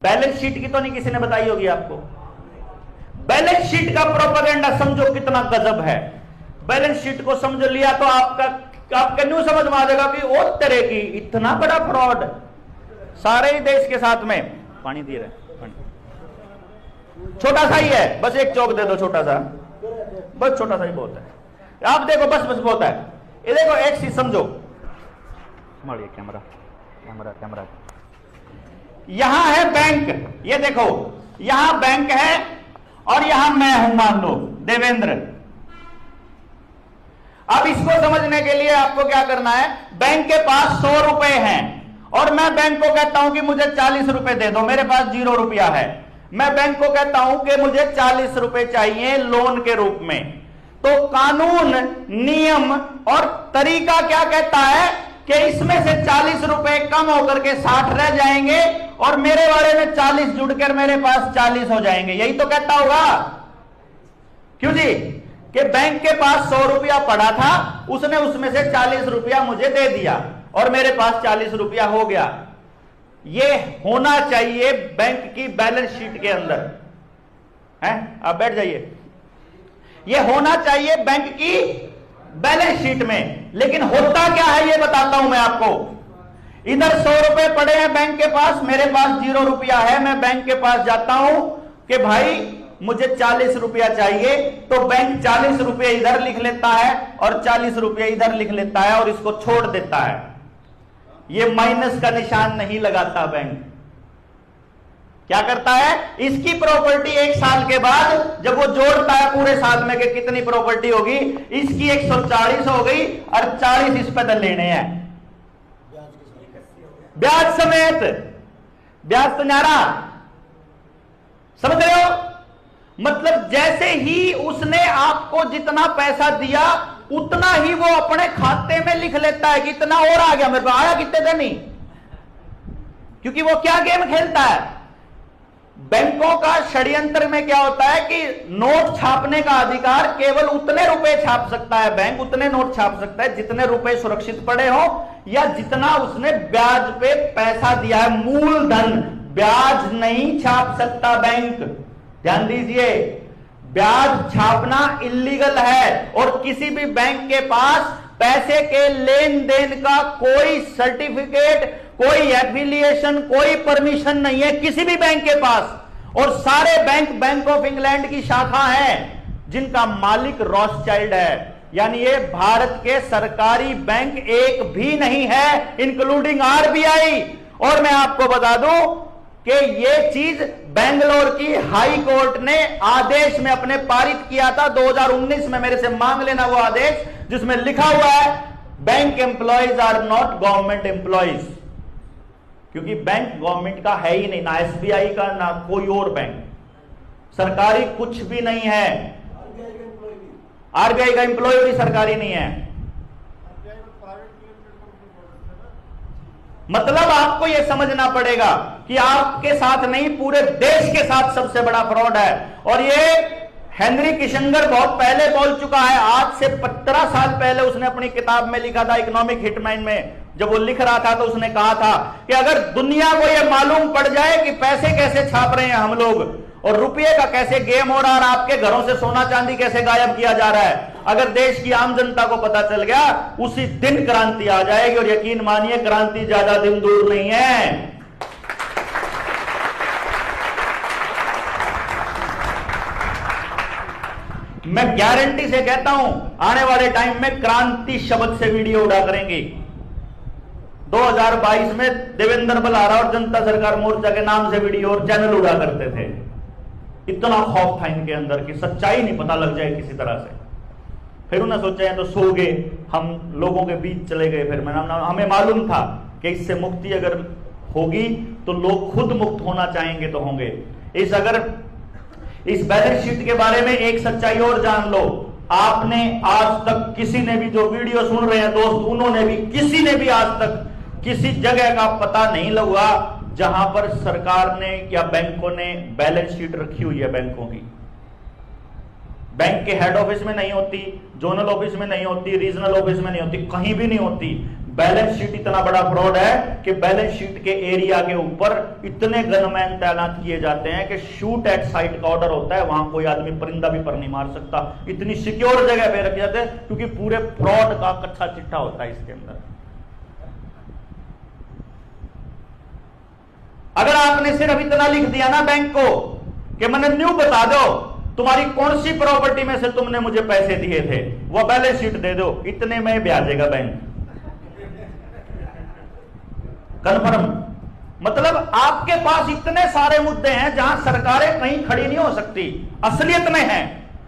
Balance sheet की तो नहीं किसी ने बताई होगी आपको। बैलेंस शीट का प्रोपेगेंडा समझो कितना गजब है। बैलेंस शीट को समझ लिया तो आपका न्यू समझ में आ जाएगा कि ओ तरह की इतना बड़ा फ्रॉड सारे ही देश के साथ में। पानी दे रहे छोटा सा ही है, बस एक चौक दे दो छोटा सा, बस छोटा सा ही बहुत है। आप देखो बस बहुत है। ये देखो एक चीज समझो, हमारे कैमरा कैमरा कैमरा यहां है बैंक, ये देखो यहां बैंक है और यहां मैं हूं, मान लो देवेंद्र। अब इसको समझने के लिए आपको क्या करना है, बैंक के पास 100 रुपए हैं और मैं बैंक को कहता हूं कि मुझे 40 रुपए दे दो, मेरे पास 0 रुपया है। मैं बैंक को कहता हूं कि मुझे 40 रुपए चाहिए लोन के रूप में। तो कानून, नियम और तरीका क्या कहता है कि इसमें से 40 रुपए कम होकर के 60 रह जाएंगे और मेरे वाले में 40 जुड़कर मेरे पास 40 हो जाएंगे। यही तो कहता होगा, क्यों जी, कि बैंक के पास 100 रुपया पड़ा था, उसने उसमें से 40 रुपया मुझे दे दिया और मेरे पास 40 रुपया हो गया। ये होना चाहिए बैंक की बैलेंस शीट के अंदर है। आप बैठ जाइए, ये होना चाहिए बैंक की बैलेंस शीट में। लेकिन होता क्या है ये बताता हूं मैं आपको। इधर 100 रुपए पड़े हैं बैंक के पास, मेरे पास 0 रुपया है। मैं बैंक के पास जाता हूं कि भाई मुझे 40 रुपया चाहिए, तो बैंक 40 रुपये इधर लिख लेता है और 40 रुपये इधर लिख लेता है और इसको छोड़ देता है। ये माइनस का निशान नहीं लगाता बैंक। क्या करता है, इसकी प्रॉपर्टी 1 साल के बाद जब वो जोड़ता है पूरे साल में कि कितनी प्रॉपर्टी होगी, इसकी 140 हो गई और 40 इस पे लेने हैं ब्याज समेत। ब्याज तो न्यारा, समझ रहे हो? मतलब जैसे ही उसने आपको जितना पैसा दिया उतना ही वो अपने खाते में लिख लेता है कि इतना और आ गया, मेरे को आया कितने दिन नहीं। क्योंकि वो क्या गेम खेलता है, बैंकों का षड्यंत्र में क्या होता है कि नोट छापने का अधिकार केवल उतने रुपए छाप सकता है बैंक, उतने नोट छाप सकता है जितने रुपए सुरक्षित पड़े हो या जितना उसने ब्याज पे पैसा दिया है, मूलधन। ब्याज नहीं छाप सकता बैंक, ध्यान दीजिए। ब्याज छापना इल्लीगल है और किसी भी बैंक के पास पैसे के लेन देन का कोई सर्टिफिकेट, कोई एफिलिएशन, कोई परमिशन नहीं है किसी भी बैंक के पास। और सारे बैंक बैंक ऑफ इंग्लैंड की शाखा है जिनका मालिक रॉथस्चाइल्ड है, यानी ये भारत के सरकारी बैंक एक भी नहीं है, इंक्लूडिंग आरबीआई। और मैं आपको बता दूं कि ये चीज बेंगलोर की हाई कोर्ट ने आदेश में अपने पारित किया था 2019 में। मेरे से मांग लेना वो आदेश जिसमें लिखा हुआ है bank employees are not government employees. क्योंकि बैंक गवर्नमेंट का है ही नहीं, ना एसबीआई का ना कोई और बैंक, सरकारी कुछ भी नहीं है। आरबीआई का एम्प्लॉय भी सरकारी नहीं है। मतलब आपको यह समझना पड़ेगा कि आपके साथ नहीं पूरे देश के साथ सबसे बड़ा फ्रॉड है। और ये हेनरी किसिंजर बहुत पहले बोल चुका है, आज से 15 साल पहले उसने अपनी किताब में लिखा था इकोनॉमिक हिटमैन में। जब वो लिख रहा था तो उसने कहा था कि अगर दुनिया को यह मालूम पड़ जाए कि पैसे कैसे छाप रहे हैं हम लोग और रुपये का कैसे गेम हो रहा है और आपके घरों से सोना चांदी कैसे गायब किया जा रहा है, अगर देश की आम जनता को पता चल गया उसी दिन क्रांति आ जाएगी। और यकीन मानिए क्रांति ज्यादा दिन दूर नहीं है। मैं गारंटी से कहता हूं आने वाले टाइम में क्रांति शब्द से वीडियो उड़ा करेंगे। 2022 में देवेंद्र बलारा और जनता सरकार मोर्चा के नाम से वीडियो और चैनल उड़ा करते थे। इतना खौफ था इनके अंदर कि सच्चाई नहीं पता लग जाए किसी तरह से। फिर उन्हें सोचा तो सो गए, हम लोगों के बीच चले गए। फिर हमें मालूम था कि इससे मुक्ति अगर होगी तो लोग खुद मुक्त होना चाहेंगे तो होंगे। इस बैलेंस शीट के बारे में एक सच्चाई और जान लो, आपने आज तक किसी ने भी जो वीडियो सुन रहे हैं दोस्त, उन्होंने भी किसी ने भी आज तक किसी जगह का पता नहीं लगा जहां पर सरकार ने या बैंकों ने बैलेंस शीट रखी हुई है। बैंकों की बैंक के हेड ऑफिस में नहीं होती, जोनल ऑफिस में नहीं होती, रीजनल ऑफिस में नहीं होती, कहीं भी नहीं होती। बैलेंस शीट इतना बड़ा फ्रॉड है कि बैलेंस शीट के एरिया के ऊपर इतने गनमैन तैनात किए जाते हैं कि शूट एट साइट का ऑर्डर होता है, वहां कोई आदमी परिंदा भी पर नहीं मार सकता। इतनी सिक्योर जगह पे रखे जाते हैं क्योंकि पूरे फ्रॉड का कच्चा चिट्ठा होता है इसके अंदर। अगर आपने सिर्फ इतना लिख दिया ना बैंक को कि मैंने न्यू बता दो तुम्हारी कौन सी प्रॉपर्टी में से तुमने मुझे पैसे दिए थे, वो बैलेंस शीट दे दो, इतने में ब्याजेगा बैंक कन्फर्म। मतलब आपके पास इतने सारे मुद्दे हैं जहां सरकारें कहीं खड़ी नहीं हो सकती, असलियत में है।